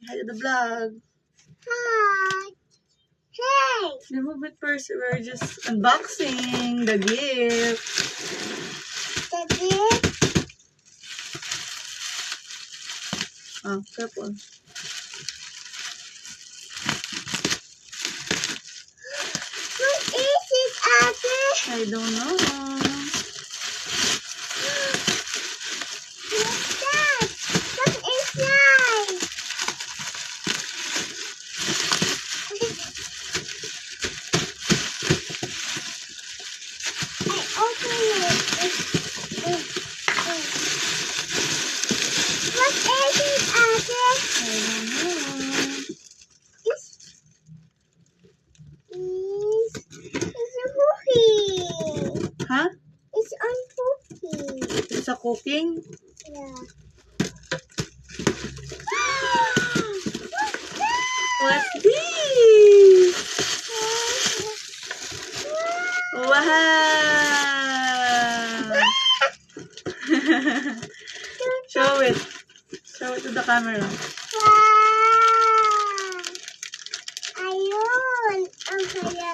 Hi to the vlog. Hi. Hey. Remove it first. We're just unboxing the gift. The gift. Oh, careful. What is it, Abby? I don't know. What's that? What is that? I open it. What is it, Abby? I don't know. It's a cookie. Huh? It's on cookie. It's a cooking? Yeah. What's this? Wow! Show it. Show it to the camera. Wow! Ayun! Ang kaya.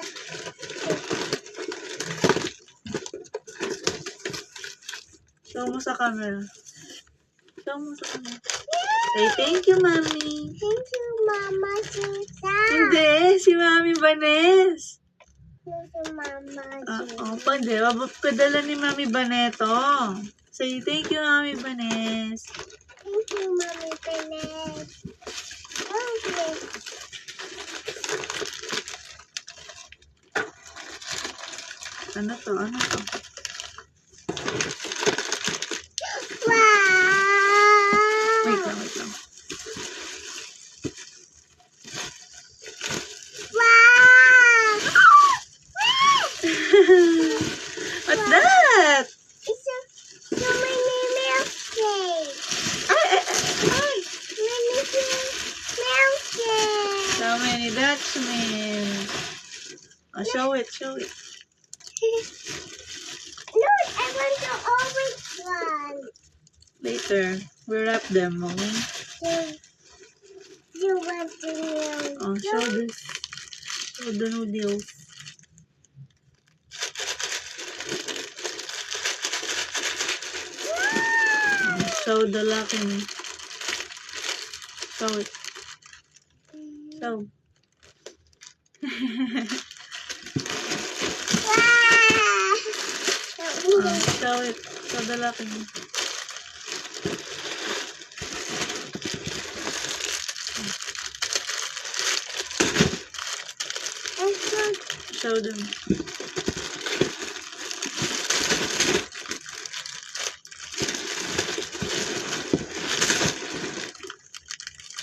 Show mo sa camera. Show mo sa camera. Say thank you, Mami. Thank you, Mama Susan. Hindi, si Mami Banes. Thank you, Mama Oo, pwede. Padala ni Mami Baneto. Say thank you, Mami Banes. Thank you, Mommy Bennett. Okay. Ano to? Ano to? Wow! Wait lang, wait lang. Wow! What's that? It's so many milkshake. Ay, ay, ay. Many milkshake. So many Dutchmen. Oh, show it, show it. No, I want the orange one. Later, we wrap them, okay? You want the milk? Oh, show this. Show the noodles. Oh, show the lucky. Show it. Show. Oh, show it. Show the lucky. Show them.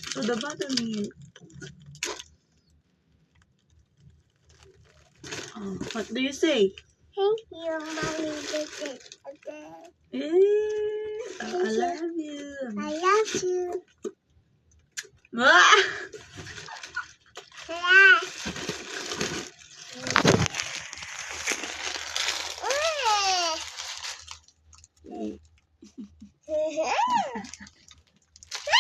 So the buttermilk. Oh, what do you say? Thank you, Mommy. This is okay. I love you. I love you. Ah! I love